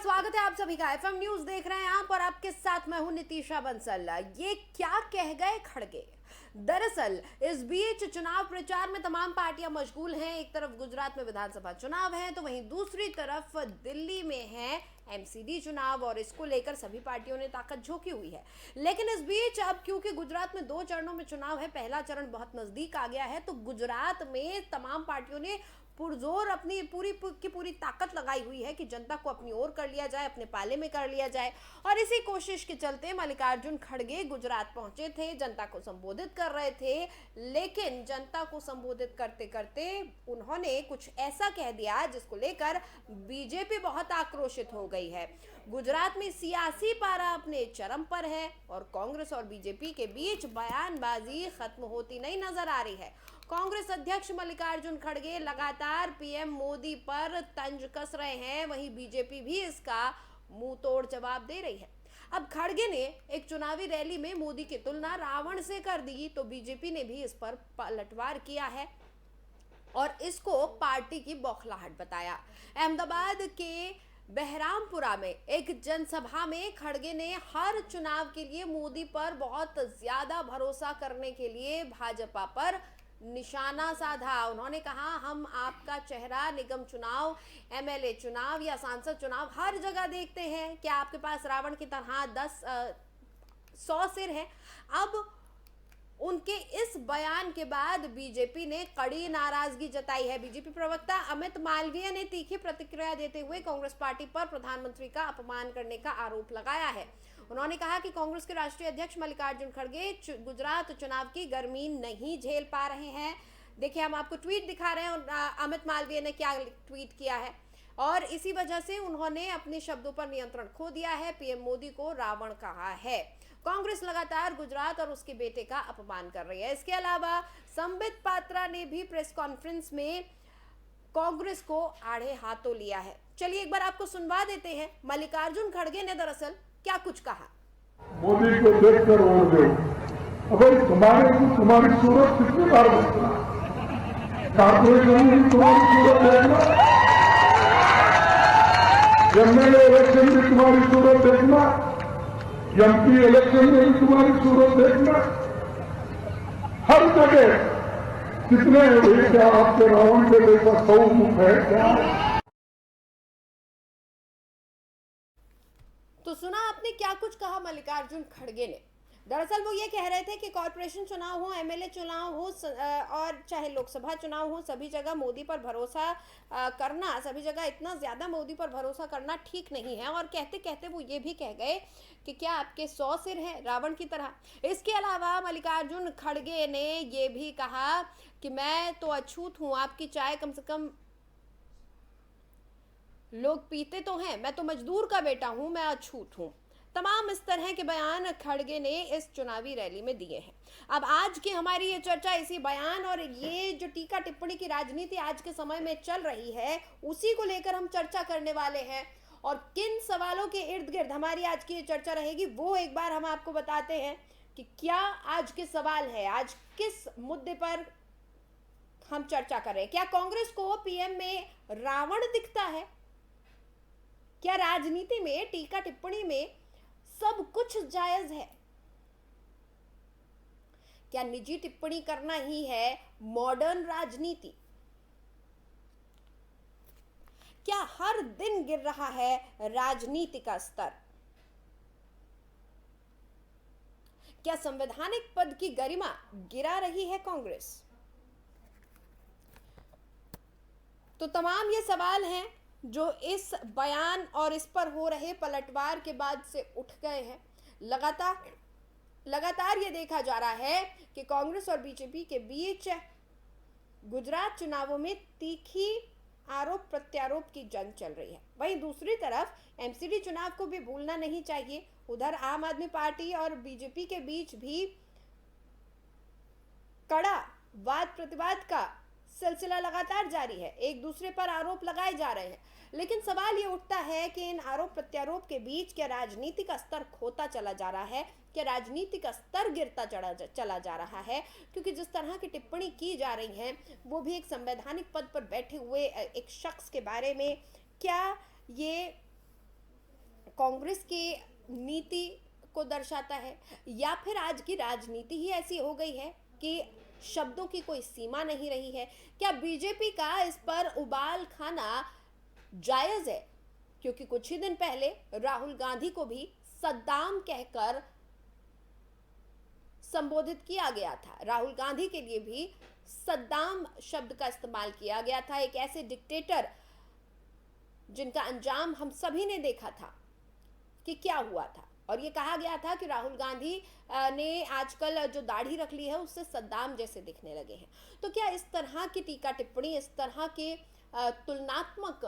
स्वागत है आप सभी का। एफएम न्यूज देख रहे हैं आप और आपके साथ मैं हूं नितीशा बंसल। ये क्या कह गए खड़गे। दरअसल इस बीच चुनाव प्रचार में तमाम पार्टियां मशगूल हैं। एक तरफ गुजरात में विधानसभा चुनाव है तो वहीं दूसरी तरफ दिल्ली में है एमसीडी चुनाव और इसको लेकर सभी पार्टियों ने ताकत झोंकी हुई है। लेकिन इस बीच अब क्योंकि गुजरात में 2 चरणों में चुनाव है, पहला चरण बहुत नजदीक आ गया है, तो गुजरात में तमाम पार्टियों ने पुरजोर अपनी पूरी ताकत लगाई हुई है कि जनता को अपनी ओर कर लिया जाए, अपने पाले में कर लिया जाए। और इसी कोशिश के चलते मल्लिकार्जुन खड़गे गुजरात पहुंचे थे, जनता को संबोधित कर रहे थे। लेकिन जनता को संबोधित करते करते उन्होंने कुछ ऐसा कह दिया जिसको लेकर बीजेपी बहुत आक्रोशित हो गई है। गुजरात में सियासी पारा अपने चरम पर है और कांग्रेस और बीजेपी के बीच बयानबाजी खत्म होती नहीं नजर आ रही है। कांग्रेस अध्यक्ष मल्लिकार्जुन खड़गे लगातार पीएम मोदी पर तंज कस रहे हैं, वहीं बीजेपी भी इसका मुंह तोड़ जवाब दे रही है। अब खड़गे ने एक चुनावी रैली में मोदी की तुलना रावण से कर दी तो बीजेपी ने भी इस पर पलटवार किया है और इसको पार्टी की बौखलाहट बताया। अहमदाबाद के बहरामपुरा में एक जनसभा में खड़गे ने हर चुनाव के लिए मोदी पर बहुत ज्यादा भरोसा करने के लिए भाजपा पर निशाना साधा। उन्होंने कहा, हम आपका चेहरा निगम चुनाव, एमएलए चुनाव या सांसद चुनाव हर जगह देखते हैं। क्या आपके पास रावण की तरह 100 सिर है। अब उनके इस बयान के बाद बीजेपी ने कड़ी नाराजगी जताई है। बीजेपी प्रवक्ता अमित मालवीय ने तीखी प्रतिक्रिया देते हुए कांग्रेस पार्टी पर प्रधानमंत्री का अपमान करने का आरोप लगाया है। उन्होंने कहा कि कांग्रेस के राष्ट्रीय अध्यक्ष मल्लिकार्जुन खड़गे गुजरात चुनाव की गर्मी नहीं झेल पा रहे हैं। देखिए, हम आपको ट्वीट दिखा रहे हैं अमित मालवीय ने क्या ट्वीट किया है और इसी वजह से उन्होंने अपने शब्दों पर नियंत्रण खो दिया है। पीएम मोदी को रावण कहा है। कांग्रेस लगातार गुजरात और उसके बेटे का अपमान कर रही है। इसके अलावा संबित पात्रा ने भी प्रेस कॉन्फ्रेंस में कांग्रेस को आड़े हाथों लिया है। चलिए एक बार आपको सुनवा देते हैं मल्लिकार्जुन खड़गे ने दरअसल क्या कुछ कहा। मोदी को देखकर ओढ़ दो। अगर तुम्हारी सूरत कितनी बार बचना, कारपोरेशन तुम्हारी सूरत देखना, एमएलए इलेक्शन में तुम्हारी सूरत देखना, एमपी इलेक्शन में तुम्हारी सूरत देखना, हर जगह कितने क्या आपके रावण के जैसा 100 मुख है क्या? तो सुना आपने क्या कुछ कहा मल्लिकार्जुन खड़गे ने। दरअसल वो ये कह रहे थे कि कॉर्पोरेशन चुनाव हो, एमएलए चुनाव हो और चाहे लोकसभा चुनाव हो, सभी जगह मोदी पर भरोसा करना, सभी जगह इतना ज्यादा मोदी पर भरोसा करना ठीक नहीं है। और कहते कहते वो ये भी कह गए कि क्या आपके 100 सिर हैं रावण की तरह। इसके अलावा मल्लिकार्जुन खड़गे ने ये भी कहा कि मैं तो अछूत हूं, आपकी चाय कम से कम लोग पीते तो हैं, मैं तो मजदूर का बेटा हूं, मैं अछूत हूं। तमाम इस तरह के बयान खड़गे ने इस चुनावी रैली में दिए हैं। अब आज की हमारी ये चर्चा इसी बयान और ये जो टीका टिप्पणी की राजनीति आज के समय में चल रही है उसी को लेकर हम चर्चा करने वाले हैं। और किन सवालों के इर्द गिर्द हमारी आज की ये चर्चा रहेगी वो एक बार हम आपको बताते हैं कि क्या आज के सवाल है, आज किस मुद्दे पर हम चर्चा कर रहे हैं। क्या कांग्रेस को पीएम में रावण दिखता है? क्या राजनीति में टीका टिप्पणी में सब कुछ जायज है? क्या निजी टिप्पणी करना ही है मॉडर्न राजनीति? क्या हर दिन गिर रहा है राजनीति का स्तर? क्या संवैधानिक पद की गरिमा गिरा रही है कांग्रेस? तो तमाम ये सवाल हैं जो इस बयान और इस पर हो रहे पलटवार के बाद से उठ गए हैं। लगातार ये देखा जा रहा है कि कांग्रेस और बीजेपी के बीच गुजरात चुनावों में तीखी आरोप प्रत्यारोप की जंग चल रही है। वहीं दूसरी तरफ एमसीडी चुनाव को भी भूलना नहीं चाहिए। उधर आम आदमी पार्टी और बीजेपी के बीच भी कड़ा वाद प्रतिवाद का सिलसिला लगातार जारी है। एक दूसरे पर आरोप लगाए जा रहे हैं, लेकिन सवाल ये उठता है कि इन आरोप प्रत्यारोप के बीच क्या राजनीति का स्तर खोता चला जा रहा है, क्या राजनीति का स्तर गिरता चला जा रहा है? क्योंकि जिस तरह की टिप्पणी की जा रही है वो भी एक संवैधानिक पद पर बैठे हुए एक शख्स के बारे में। क्या ये कांग्रेस की नीति को दर्शाता है, या फिर आज की राजनीति ही ऐसी हो गई है कि शब्दों की कोई सीमा नहीं रही है? क्या बीजेपी का इस पर उबाल खाना जायज है? क्योंकि कुछ ही दिन पहले राहुल गांधी को भी सद्दाम कहकर संबोधित किया गया था। राहुल गांधी के लिए भी सद्दाम शब्द का इस्तेमाल किया गया था, एक ऐसे डिक्टेटर जिनका अंजाम हम सभी ने देखा था कि क्या हुआ था। और ये कहा गया था कि राहुल गांधी ने आजकल जो दाढ़ी रख ली है उससे सद्दाम जैसे दिखने लगे हैं। तो क्या इस तरह की टीका टिप्पणी, इस तरह के तुलनात्मक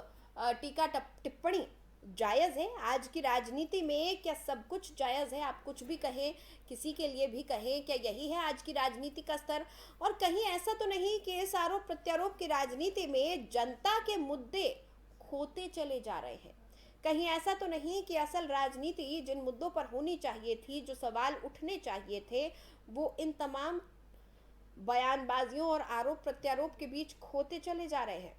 टीका टिप्पणी जायज है? आज की राजनीति में क्या सब कुछ जायज है? आप कुछ भी कहें, किसी के लिए भी कहें, क्या यही है आज की राजनीति का स्तर? और कहीं ऐसा तो नहीं कि इस आरोप प्रत्यारोप की राजनीति में जनता के मुद्दे खोते चले जा रहे हैं? कहीं ऐसा तो नहीं कि असल राजनीति जिन मुद्दों पर होनी चाहिए थी, जो सवाल उठने चाहिए थे, वो इन तमाम बयानबाजियों और आरोप प्रत्यारोप के बीच खोते चले जा रहे हैं?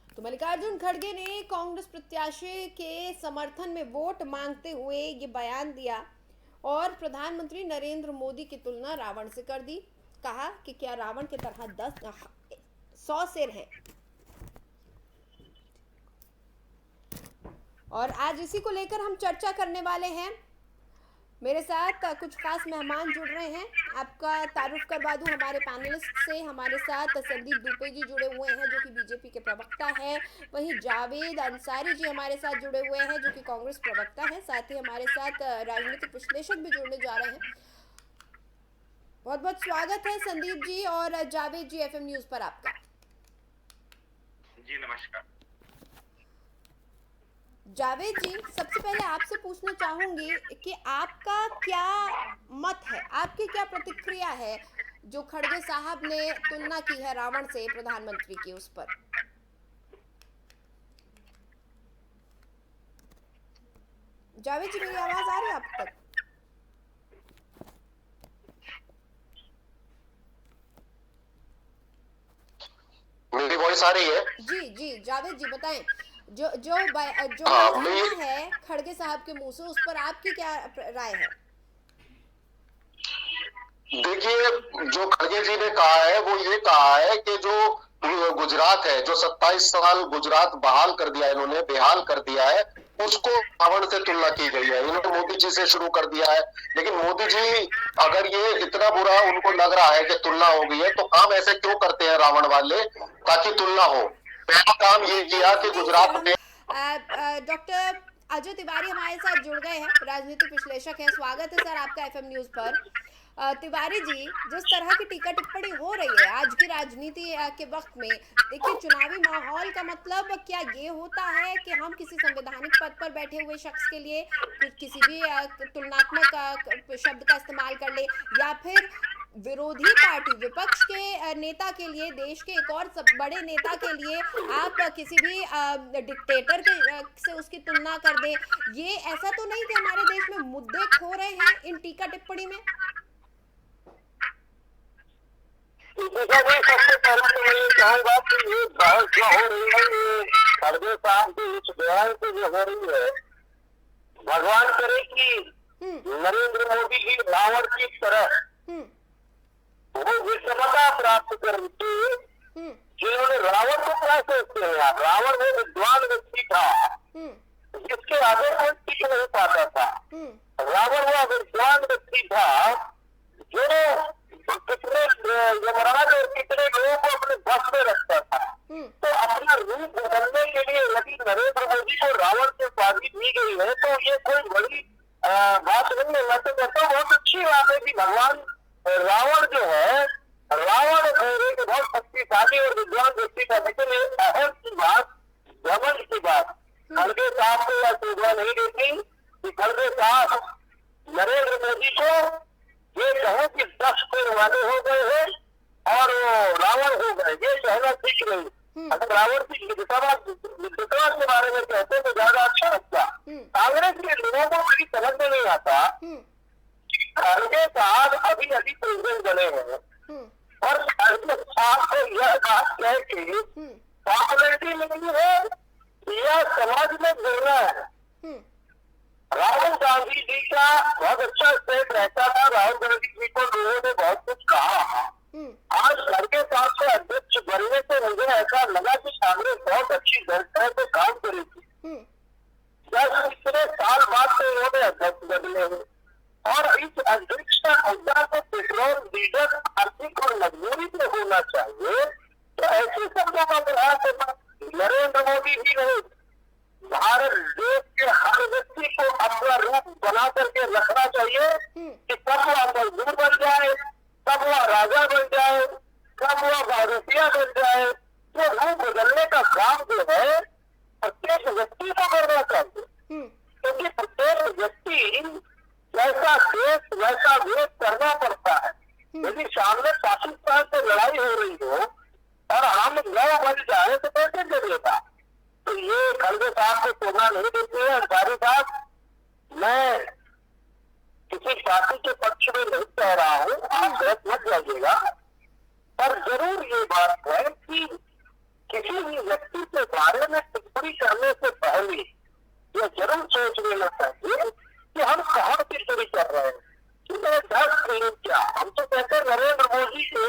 तो मल्लिकार्जुन खड़गे ने कांग्रेस प्रत्याशी के समर्थन में वोट मांगते हुए ये बयान दिया और प्रधानमंत्री नरेंद्र मोदी की तुलना रावण से कर दी। कहा कि क्या रावण की तरह 100 सिर हैं। और आज इसी को लेकर हम चर्चा करने वाले हैं। मेरे साथ कुछ खास मेहमान जुड़ रहे हैं। आपका तारुफ करवा दूं हमारे पैनलिस्ट से। हमारे साथ संदीप दुबे जी जुड़े हुए हैं जो कि बीजेपी के प्रवक्ता हैं। वहीं जावेद अंसारी जी हमारे साथ जुड़े हुए हैं जो कि कांग्रेस प्रवक्ता हैं। साथ ही हमारे साथ राजनीतिक विश्लेषक भी जुड़ने जा रहे हैं। बहुत बहुत स्वागत है संदीप जी और जावेद जी FM न्यूज पर आपका। जी नमस्कार। जावेद जी, सबसे पहले आपसे पूछना चाहूंगी कि आपका क्या मत है, आपकी क्या प्रतिक्रिया है जो खड़गे साहब ने तुलना की है रावण से प्रधानमंत्री की, उस पर? जावेद जी, मेरी आवाज आ रही है आप तक? मेरी वॉइस आ रही है? जी जी जावेद जी बताएं, जो है खड़गे साहब के मुंह से, उस पर आपकी क्या राय है? देखिए, जो खड़गे जी ने कहा है वो ये कहा है कि जो गुजरात है, जो 27 साल गुजरात बहाल कर दिया इन्होंने, बेहाल कर दिया है, उसको रावण से तुलना की गई है। इन्होंने मोदी जी से शुरू कर दिया है। लेकिन मोदी जी अगर ये इतना बुरा उनको लग रहा है कि तुलना हो गई है, तो काम ऐसे क्यों करते हैं रावण वाले ताकि तुलना हो? पहला काम ये किया कि गुजरात में डॉक्टर अजय तिवारी हमारे साथ जुड़ गए हैं, राजनीतिक विश्लेषक है। स्वागत है सर आपका FM न्यूज पर। तिवारी जी, जिस तरह की टीका टिप्पणी हो रही है आज की राजनीति के वक्त में, देखिए चुनावी माहौल का मतलब क्या ये होता है कि हम किसी संवैधानिक पद पर बैठे हुए शख्स के लिए किसी भी तुलनात्मक शब्द का इस्तेमाल कर ले, या फिर विरोधी पार्टी विपक्ष के नेता के लिए, देश के एक और सब बड़े नेता के लिए आप किसी भी डिक्टेटर के से उसकी तुलना कर दे? ये ऐसा तो नहीं कि हमारे देश में मुद्दे खो रहे हैं इन टीका टिप्पणी में? सबसे पहले तो मैं ये कहूँगा कि ये बहस जो हो रही है, ये खड़गे साहब के इस बयान से जो हो रही है, भगवान करे कि नरेंद्र मोदी जी रावण की तरह वो विषमता प्राप्त करके जिन्होंने रावण को क्या सोचते हैं यार? रावण वो विद्वान व्यक्ति था जिसके आगे कोई टिक नहीं पाता था। रावण वो विद्वान व्यक्ति था जो कितने यमराज और कितने लोगों को अपने बस में रखता था। तो अपना रूप बदलने के लिए यदि नरेंद्र मोदी को रावण से उपाधि दी गई है, तो बात है कि भगवान रावण जो है, रावण एक बहुत शक्तिशाली और विद्वान व्यक्ति था, लेकिन एक अहम की बात, घमंड की बात खड़गे साहब को यह सुविधा नहीं देती कि खड़गे साहब नरेंद्र मोदी को ये कहो कि 10 पेड़ वाले हो गए हैं और वो रावण हो गए, ये कहना ठीक नहीं। अगर रावण की विद्वता के बारे में कहते तो ज्यादा अच्छा लगता। कांग्रेस के लोगों को भी समझ में नहीं आता। खड़गे साहब अभी अभी प्रेसिडेंट बने हैं और खड़गे साहब को यह बात कह के पॉपुलरिटी मिली है, यह समाज में गिरना है। राहुल गांधी जी का बहुत अच्छा स्टेट रहता था, राहुल गांधी जी को लोगों ने बहुत कुछ कहा। आज खड़गे साहब के अध्यक्ष बनने से मुझे ऐसा लगा कि कांग्रेस बहुत अच्छी तरह से काम करेगी। जब इतने साल बाद से उन्होंने अध्यक्ष बदले हैं और इस अध्यक्ष का मुद्दा को पेट्रोल डीजल आर्थिक और मजबूरी पे होना चाहिए, तो ऐसे शब्दों का प्रयास करना। नरेंद्र मोदी जी नहीं, भारत देश के हर व्यक्ति को अपना रूप बना करके रखना चाहिए कि कब वह मजदूर बन जाए, कब वह राजा बन जाए, कब वह बारूपिया बन जाए। तो रूप बदलने का काम जो है प्रत्येक व्यक्ति को करना चाहिए, क्योंकि प्रत्येक व्यक्ति वैसा देश वैसा वेश करना पड़ता है। यदि सामने पाकिस्तान से लड़ाई हो रही हो और हम गौ बन जाए तो कैसे चलेगा। तो ये खड़गे साहब को सोना नहीं देते हैं। अंसारी साहब, मैं किसी पार्टी के पक्ष में नहीं कह रहा हूँ, आप गलत मत जाइएगा, पर जरूर ये बात है कि किसी भी व्यक्ति के बारे में टिप्पणी करने से पहले ये जरूर सोच लेना चाहिए कि हम कहाँ टिप्पणी कर रहे हैं, कि मेरे 10 करोड़ क्या। हम तो कहते हैं नरेंद्र मोदी के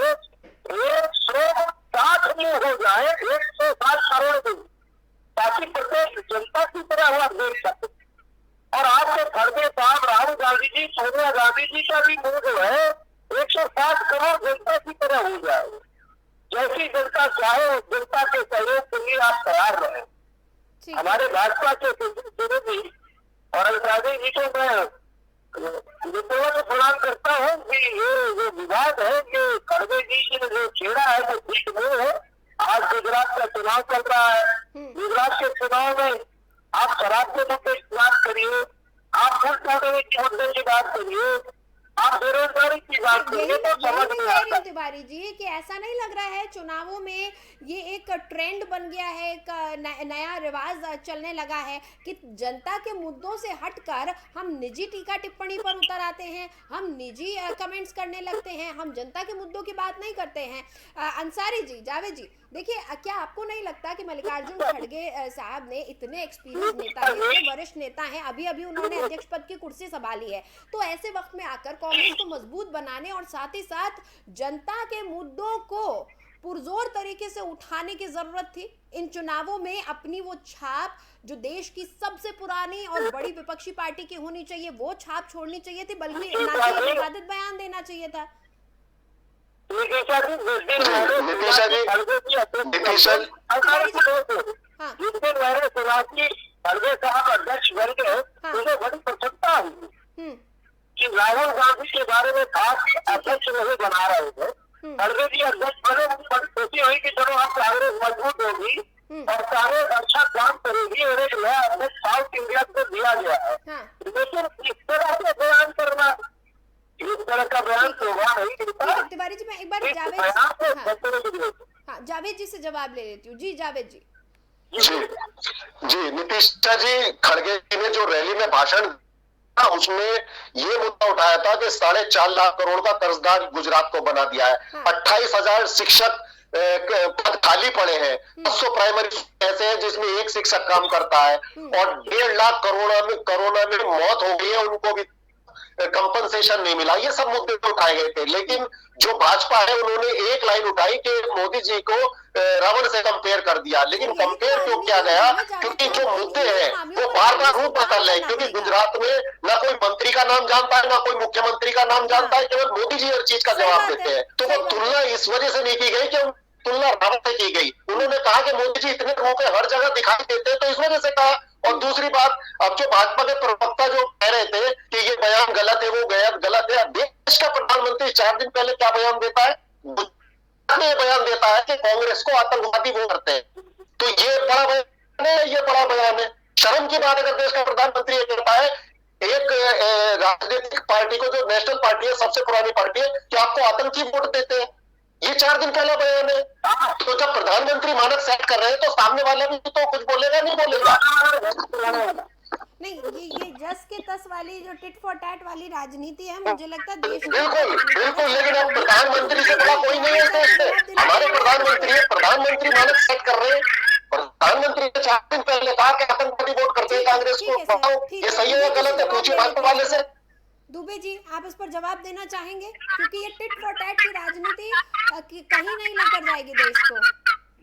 160 में हो जाए, 160 करोड़ में, ताकि प्रत्येक जनता की तरह हुआ देख सके। और आपके खड़गे साहब, राहुल गांधी जी, सोनिया गांधी जी का भी मुंह जो है 160 करोड़ जनता की तरह हो जाए। जैसी जनता चाहे उस जनता के सहयोग के लिए आप तैयार रहे। हमारे भाजपा के विरोधी और अंसारी जी को मैं प्रणाम करता हूँ कि ये जो विवाद है कि खड़गे जी ने जो छेड़ा है वो ठीक नहीं है। आज गुजरात का चुनाव चल रहा है, गुजरात के चुनाव में आप शराब के मुद्दे की बात करिए, आप फूल तोड़ने के मुद्दे की बात करिए, आप बेरोजगारी की बात करिए, तो समझ नहीं आता। तिवारी जी, कि ऐसा नहीं लग रहा है चुनावों में ये एक ट्रेंड बन गया है, एक नया रिवाज चलने लगा है कि जनता के मुद्दों से हटकर हम निजी टीका टिप्पणी पर उतर आते हैं, हम निजी कमेंट्स करने लगते हैं, हम जनता के मुद्दों की बात नहीं करते हैं। अंसारी जी, जावेद जी, देखिए, क्या आपको नहीं लगता कि मल्लिकार्जुन खड़गे साहब ने इतने एक्सपीरियंस नेता हैं, इतने वरिष्ठ नेता हैं, अभी अभी उन्होंने अध्यक्ष पद की कुर्सी संभाली है, तो ऐसे वक्त में आकर कांग्रेस को मजबूत बनाने और साथ ही साथ जनता के मुद्दों को पुरजोर तरीके से उठाने की जरूरत थी। इन चुनावों में अपनी वो छाप जो देश की सबसे पुरानी और बड़ी विपक्षी पार्टी की होनी चाहिए, वो छाप छोड़नी चाहिए थी, बल्कि विवादित बयान देना चाहिए था। नितीशा जी, जिस दिन मैंने सुना कि खड़गे साहब अध्यक्ष बन गए, मुझे बड़ी प्रसन्नता हुई कि राहुल गांधी के बारे में कहा कि अध्यक्ष नहीं बना रहे थे, खड़गे जी अध्यक्ष बने। बड़ी खुशी हुई कि चलो अब कांग्रेस मजबूत होगी और कांग्रेस अच्छा काम करेगी और एक नया अध्यक्ष साउथ इंडिया को दिया गया है। लेकिन इस तरह से बयान करना, इस तरह का बयान शोभा नहीं देता। तिवारी जी, मैं एक बार जावेद जी से जवाब ले लेती हूँ। जी जावेद जी। जी नितीशा जी, खड़गे जी ने जो रैली में भाषण उसमें ये मुद्दा उठाया था कि 4.5 लाख करोड़ का कर्जदार गुजरात को बना दिया है। 28,000 शिक्षक पद खाली पड़े हैं, 200 प्राइमरी ऐसे हैं जिसमें एक शिक्षक काम करता है और 1.5 लाख कोरोना में मौत हो गई है, उनको भी कंपनसेशन नहीं मिला। ये सब मुद्दे उठाए गए थे, लेकिन जो भाजपा है उन्होंने एक लाइन उठाई कि मोदी जी को रावण से कंपेयर कर दिया। लेकिन कंपेयर क्यों किया गया? क्योंकि जो मुद्दे हैं वो बार बार रूप बदल रहे हैं। क्योंकि गुजरात में ना कोई मंत्री का नाम जानता है, ना कोई मुख्यमंत्री का नाम जानता है, केवल मोदी जी हर चीज का जवाब देते हैं। तो वो तुलना इस वजह से नहीं की गई कि तुलना रावण से की गई। उन्होंने कहा कि मोदी जी इतने रूप हर जगह दिखाई देते हैं, तो इस वजह से कहा और दूसरी बात, अब जो भाजपा के प्रवक्ता जो कह रहे थे कि ये बयान गलत है, वो गलत है, देश का प्रधानमंत्री 4 दिन पहले क्या बयान देता है? ये बयान देता है कि कांग्रेस को आतंकवादी वो करते हैं। तो ये बड़ा बयान है, ये बड़ा बयान है। शर्म की बात अगर देश का प्रधानमंत्री ये कहता है एक राजनीतिक पार्टी को, जो नेशनल पार्टी है, सबसे पुरानी पार्टी है, कि आपको आतंकी वोट देते हैं। ये 4 दिन पहला बयान है। तो जब प्रधानमंत्री मानक सेट कर रहे हैं तो सामने वाला भी तो कुछ बोलेगा, नहीं बोलेगा? नहीं, ये जस के तस वाली जो टिट फॉर टैट वाली राजनीति है, मुझे लगता है देश बिल्कुल बिल्कुल, लेकिन अब प्रधानमंत्री से बड़ा कोई नहीं है इस देश में। हमारे प्रधानमंत्री है, प्रधानमंत्री मानक सेट कर रहे हैं। प्रधानमंत्री ने 4 दिन पहले कहा कि आतंकवादी वोट करते हैं कांग्रेस को। बताओ ये सही है या गलत है? पूछिए भाजपा वाले से। दुबे जी, आप इस पर जवाब देना चाहेंगे? क्योंकि ये टिट फॉर टैट की राजनीति कहीं नहीं लेकर जाएगी देश को।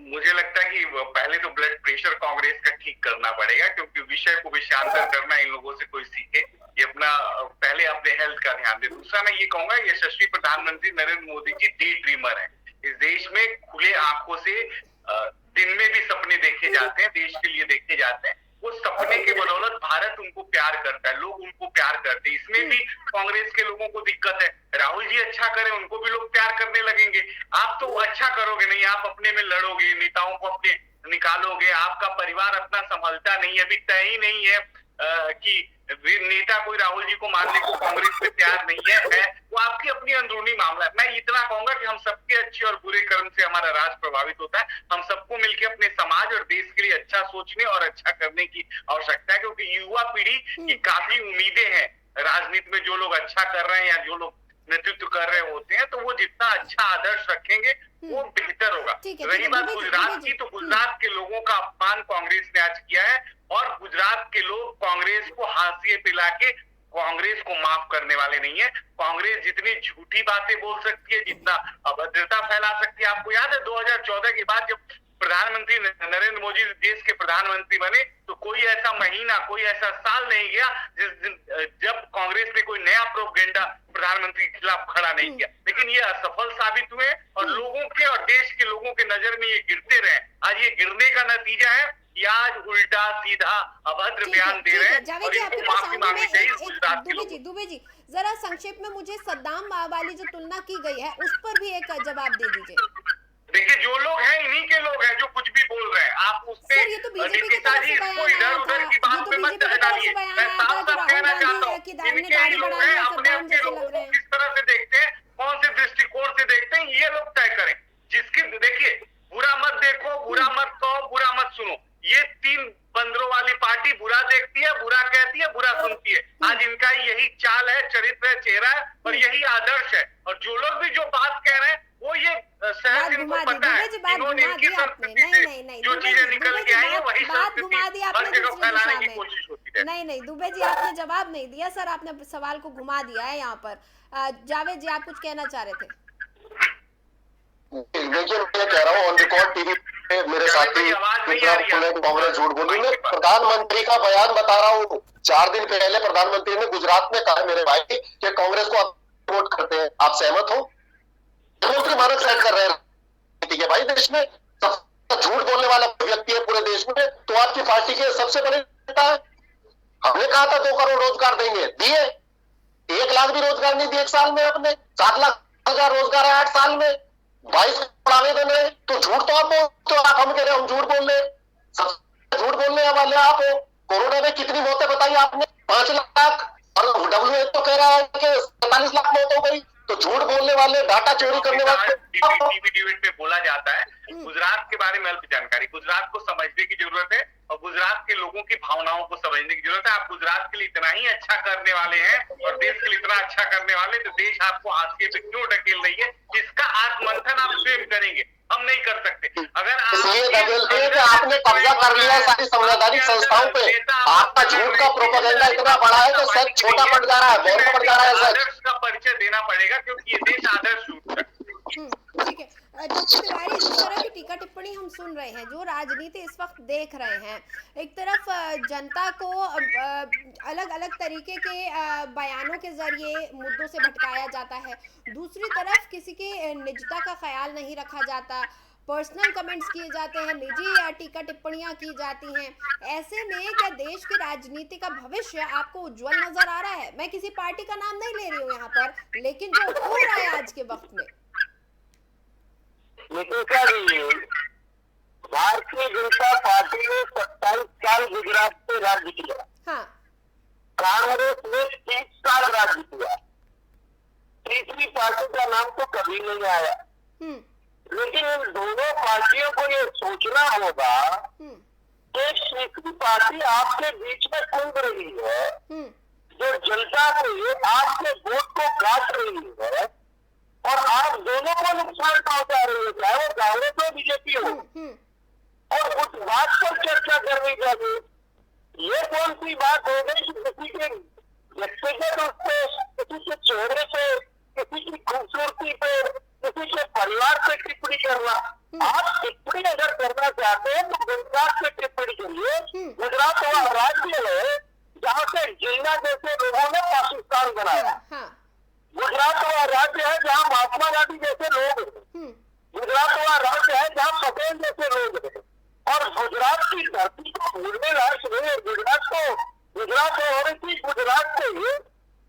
मुझे लगता है कि पहले तो ब्लड प्रेशर कांग्रेस का ठीक करना पड़ेगा, क्योंकि विषय को विषयांतर करना इन लोगों से कोई सीखे। ये अपना पहले अपने हेल्थ का ध्यान दे। दूसरा मैं ये कहूंगा, यशस्वी प्रधानमंत्री नरेंद्र मोदी जी डे ड्रीमर है। इस देश में खुले आंखों से दिन में भी सपने देखे जाते हैं, देश के लिए देखे जाते हैं। वो सपने के बदौलत भारत उनको प्यार करता है, लोग उनको प्यार करते हैं। इसमें भी कांग्रेस के लोगों को दिक्कत है। राहुल जी अच्छा करें, उनको भी लोग प्यार करने लगेंगे। आप तो अच्छा करोगे नहीं, आप अपने में लड़ोगे, नेताओं को अपने निकालोगे, आपका परिवार अपना संभलता नहीं है। अभी तय ही नहीं है कि नेता कोई राहुल जी को मानने को कांग्रेस में तैयार नहीं है, वो आपकी अपनी अंदरूनी मामला है। मैं इतना कहूंगा कि हम सबके अच्छे और बुरे कर्म से हमारा राज प्रभावित होता है। हम सबको मिलकर अपने समाज और देश के लिए अच्छा सोचने और अच्छा करने की आवश्यकता है, क्योंकि युवा पीढ़ी की काफी उम्मीदें हैं राजनीति में। जो लोग अच्छा कर रहे हैं या जो लोग नेतृत्व कर रहे होते हैं, तो वो जितना अच्छा आदर्श रखेंगे वो बेहतर होगा। रही बात गुजरात की, तो गुजरात के लोगों का अपमान कांग्रेस ने आज किया है, और गुजरात के लोग कांग्रेस को हाशिए पे लाके कांग्रेस को माफ करने वाले नहीं है। कांग्रेस जितनी झूठी बातें बोल सकती है, जितना अभद्रता फैला सकती है। आपको याद है 2014 के बाद जब प्रधानमंत्री नरेंद्र मोदी देश के प्रधानमंत्री बने, तो कोई ऐसा महीना, कोई ऐसा साल नहीं गया जिस दिन जब कांग्रेस ने कोई नया प्रोपेगेंडा प्रधानमंत्री के खिलाफ खड़ा नहीं किया। लेकिन ये असफल साबित हुए और लोगों के और देश के लोगों के नजर में ये गिरते रहे। आज ये गिरने का नतीजा है कि आज उल्टा सीधा अभद्र बयान दे रहे हैं और इनको माफी मांगनी चाहिए गुजरात के लोगों। दुबे जी, जरा संक्षेप में मुझे सद्दाम वाली जो तुलना की गई है उस पर भी एक जवाब दे दीजिए। देखिए, जो लोग हैं इन्हीं के लोग हैं जो कुछ भी बोल रहे हैं। आप उससे निकिता जी इसको इधर उधर की बात पे मत डालिए। मैं साफ साफ कहना चाहता हूँ, इनके ही लोग हैं, अपने अपने लोगों को किस तरह से देखते हैं, कौन से दृष्टिकोण से देखते हैं, ये लोग तय करें। जिसकी देखिए, बुरा मत देखो, बुरा मत कहो, बुरा मत सुनो। ये 3 बंदरों वाली पार्टी बुरा देखती है, बुरा कहती है, बुरा सुनती है। आज इनका यही चाल है, चरित्र है, चेहरा है और यही आदर्श है। और जो लोग भी जो बात कह रहे हैं वो ये सहज इनको पता है। इन्होंने इनकी संस्कृति से जो चीजें निकल के आई है वही संस्कृति हर जगह फैलाने की कोशिश होती है। नहीं दुबे जी, आपने जवाब नहीं दिया सर, आपने सवाल को घुमा दिया है यहाँ पर। जावेद जी, आप कुछ कहना चाह रहे थे? देखिए, मैं कह रहा हूँ ऑन रिकॉर्ड टीवी पे मेरे साथी कांग्रेस झूठ बोली। मैं प्रधानमंत्री का बयान बता रहा हूँ। 4 दिन पहले प्रधानमंत्री ने गुजरात में कहा मेरे भाई कि कांग्रेस को वोट करते हैं। आप सहमत हो? प्रधानमंत्री मानक सेट कर रहे हैं। ठीक है भाई, देश में सबसे झूठ बोलने वाला व्यक्ति है पूरे देश में, तो आपकी पार्टी के सबसे बड़े नेता है। हमने कहा था 2 करोड़ रोजगार देंगे, दिए। 1 लाख भी रोजगार नहीं दिए 1 साल में। आपने 7 लाख रोजगार है 8 साल में। 22 आवेदन है। तो झूठ तो आप बोलते हो, आप हम कह रहे हम झूठ बोल रहे। सबसे झूठ बोलने वाले आप हो। कोरोना में कितनी मौतें बताई आपने? 5 लाख। और WHO तो कह रहा है कि 47 लाख मौत हो गई। तो झूठ बोलने वाले, डाटा चोरी करने वाले। टीवी डिबेट में बोला जाता है गुजरात के बारे में अल्प जानकारी। गुजरात को समझने की जरूरत है और गुजरात के लोगों की भावनाओं को समझने की जरूरत है। आप गुजरात के लिए इतना ही अच्छा करने वाले हैं और देश के लिए इतना अच्छा करने वाले, तो देश आपको हाशिए पे क्यों ढकेल रही है, इसका आत्ममंथन आप स्वयं करेंगे। हम नहीं कर सकते। अगर आपने कब्जा कर लिया सारी संवैधानिक संस्थाओं पे। आपका झूठ का प्रोपेगेंडा इतना बड़ा है कि सच छोटा पड़ जा रहा है, बहुत पड़ जा रहा है। आदर्श का परिचय देना पड़ेगा, क्योंकि ये देश आदर्श झूठ है। ठीक है डॉक्टर तिवारी, जिस तरह की टीका टिप्पणी हम सुन रहे हैं, जो राजनीति इस वक्त देख रहे हैं, एक तरफ जनता को अलग अलग तरीके के बयानों के जरिए मुद्दों से भटकाया जाता है, दूसरी तरफ किसी के निजता का ख्याल नहीं रखा जाता, पर्सनल कमेंट्स किए जाते हैं, निजी टीका टिप्पणियां की जाती हैं। ऐसे में क्या देश की राजनीति का भविष्य आपको उज्जवल नजर आ रहा है? मैं किसी पार्टी का नाम नहीं ले रही हूँ यहाँ पर, लेकिन जो हो रहा है आज के वक्त में। नितिशा जी, भारतीय जनता पार्टी ने 27 साल गुजरात में राज्य किया। हाँ। कांग्रेस ने 30 साल राज्य किया। तीसरी पार्टी का नाम तो कभी नहीं आया। लेकिन इन दोनों पार्टियों को ये सोचना होगा कि तीसरी पार्टी आपके बीच में कूद रही है, जो जनता को आपके वोट को काट रही है और आप दोनों को नुकसान पहुंचा रही है, चाहे वो कांग्रेस हो बीजेपी हो, और उस बात पर चर्चा करनी चाहिए। ये कौन सी बात हो गई कि किसी के व्यक्तिगत रूप से, किसी के चेहरे पे, किसी की खूबसूरती पे, किसी के परिवार पे टिप्पणी करना? आप टिप्पणी अगर करना चाहते हैं तो गुजरात से टिप्पणी करिए। गुजरात वह राज्य है जहाँ से जिन्ना जैसे लोगों ने पाकिस्तान बनाया। गुजरात वह राज्य है जहाँ महात्मा गांधी जैसे लोग हैं। गुजरात वह राज्य है जहाँ पटेल जैसे लोग हैं। और गुजरात की धरती को भूलने लायक नहीं है। गुजरात हो रही थी गुजरात से ही,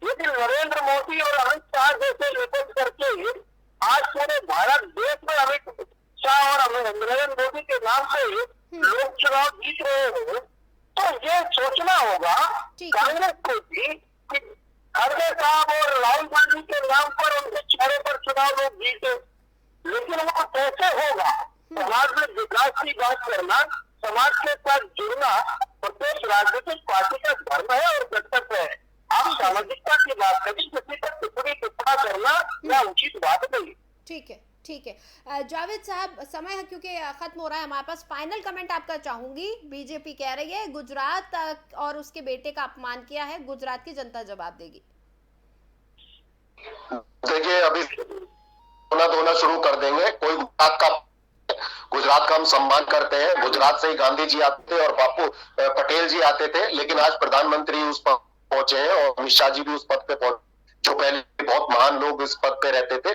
लेकिन नरेंद्र मोदी और अमित शाह जैसे निकल करके आज पूरे भारत देश में अमित शाह और नरेंद्र मोदी के नाम से लोग चुनाव जीत रहे हैं। तो ये सोचना होगा कांग्रेस को भी कि खड़गे साहब और राहुल गांधी के नाम पर उनके चेहरे पर चुनाव लोग जीते, लेकिन वो कैसे होगा? समाज में विकास की बात करना, समाज के साथ जुड़ना प्रत्येक राजनीतिक पार्टी का धर्म है और कर्तव्य है। आप सामाजिकता की बात करें, किसी पर टिप्पणी करना या उचित बात नहीं। ठीक है, ठीक है। जावेद साहब, समय है क्योंकि खत्म हो रहा है हमारे पास। फाइनल कमेंट आपका चाहूंगी। बीजेपी कह रही है गुजरात और उसके बेटे का अपमान किया है, गुजरात की जनता जवाब देगी। देखिए, अभी धोना शुरू कर देंगे। कोई गुजरात का हम सम्मान करते हैं। गुजरात से ही गांधी जी आते थे और बापू पटेल जी आते थे, लेकिन आज प्रधानमंत्री उस पद पहुंचे हैं और अमित शाह जी भी उस पद पे पहुंचे, जो पहले बहुत महान लोग इस पद पे रहते थे।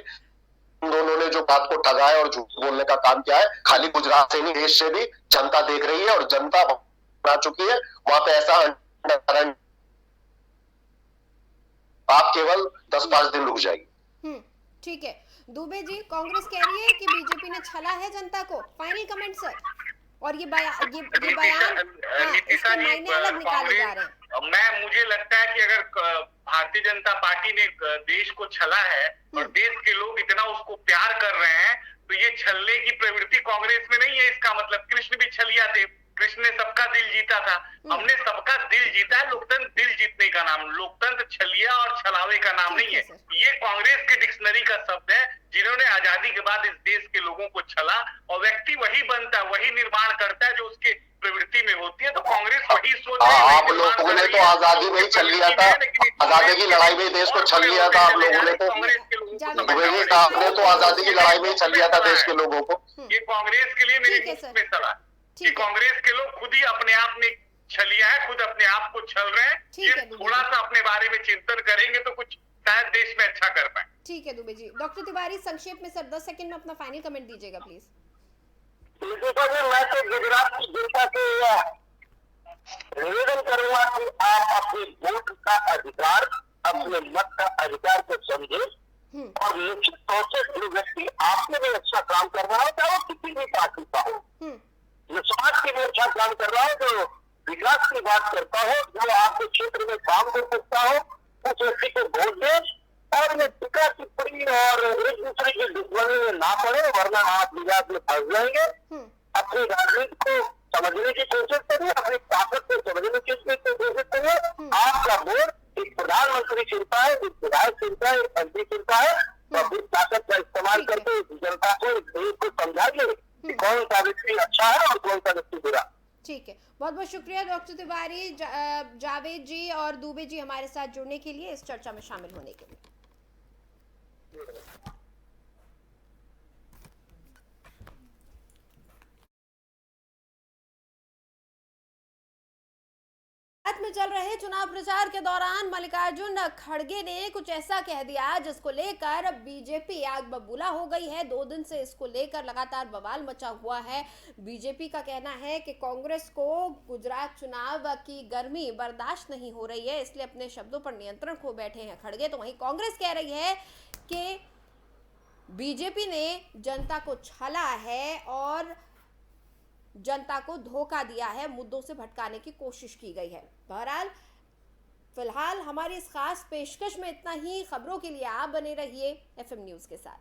उन दोनों ने जो बात को ठगाया और झूठ बोलने का काम किया है, खाली गुजरात से नहीं देश से भी जनता देख रही है और जनता बना चुकी है। वहां पे ऐसा आप केवल 10-5 दिन रुक जाएगी। ठीक है। दुबे जी, कांग्रेस कह रही है कि बीजेपी ने छला है जनता को। Final comment sir. और ये बयान नीतिशा जी, अलग निकाले जा रहे हैं। मुझे लगता है कि अगर भारतीय जनता पार्टी ने देश को छला है और देश के लोग इतना उसको प्यार कर रहे हैं, तो ये छलने की प्रवृत्ति कांग्रेस में नहीं है। इसका मतलब कृष्ण भी छलिया थे, कृष्ण ने सबका दिल जीता था, हमने सबका दिल जीता है। लोकतंत्र दिल जीतने का नाम, लोकतंत्र छलिया और छलावे का नाम नहीं है। ये कांग्रेस के डिक्शनरी का शब्द है, जिन्होंने आजादी के बाद इस देश के लोगों को छला। और व्यक्ति वही बनता है, वही निर्माण करता है जो उसके प्रवृत्ति में होती है। तो कांग्रेस वही सोच है। आप लोगों ने तो आजादी में ही छल लिया था, आजादी की लड़ाई में देश को छल लिया था। आप लोगों ने तो आपने तो आजादी की लड़ाई में ही छल लिया था देश के लोगों को। ये कांग्रेस के लिए मेरी में सलाह कि कांग्रेस के लोग खुद ही अपने आप में छलिया है, खुद अपने आप को छल रहे हैं। ये थोड़ा सा अपने बारे में चिंतन करेंगे तो कुछ शायद देश में अच्छा कर पाए। ठीक है दुबे जी। डॉक्टर तिवारी, संक्षेप में सर 10 सेकंड में अपना फाइनल कमेंट दीजिएगा प्लीज। मैं तो गुजरात की जनता से निवेदन करूंगा कि आप अपने वोट का अधिकार, अपने मत का अधिकार को समझे और निश्चित तौर से जो व्यक्ति आपके लिए अच्छा काम कर रहा हो, चाहे वो किसी भी पार्टी का हो, जो समाज के लिए अच्छा काम कर रहा हो, जो विकास की बात करता हो, जो आपके क्षेत्र में काम कर सकता हो, उस व्यक्ति को वोट दे और ये टीका टिप्पणी और एक दूसरे की दुश्मनी में ना पड़े, वरना आप विवाद में फंस जाएंगे। अपनी राजनीति को समझने की कोशिश करिए, अपनी ताकत को समझने की कोशिश करिए। आपका वोट एक प्रधानमंत्री चुनता है, एक विधायक चुनता है, एक मंत्री चुनता है। तो अपनी ताकत का इस्तेमाल करके जनता को, देश को समझाइए कि कौन सा व्यक्ति अच्छा है और कौन सा व्यक्ति बुरा। ठीक है, बहुत बहुत शुक्रिया डॉक्टर तिवारी, जावेद जी और दुबे जी हमारे साथ जुड़ने के लिए, इस चर्चा में शामिल होने के लिए। में में चल रहे चुनाव प्रचार के दौरान मल्लिकार्जुन खड़गे ने कुछ ऐसा कह दिया जिसको लेकर बीजेपी आग बबूला हो गई है। 2 दिन से इसको लेकर लगातार बवाल मचा हुआ है। बीजेपी का कहना है कि कांग्रेस को गुजरात चुनाव की गर्मी बर्दाश्त नहीं हो रही है, इसलिए अपने शब्दों पर नियंत्रण खो बैठे हैं खड़गे। तो वहीं कांग्रेस कह रही है कि बीजेपी ने जनता को छला है और जनता को धोखा दिया है, मुद्दों से भटकाने की कोशिश की गई है। बहरहाल फिलहाल हमारी इस खास पेशकश में इतना ही। खबरों के लिए आप बने रहिए FM न्यूज़ के साथ।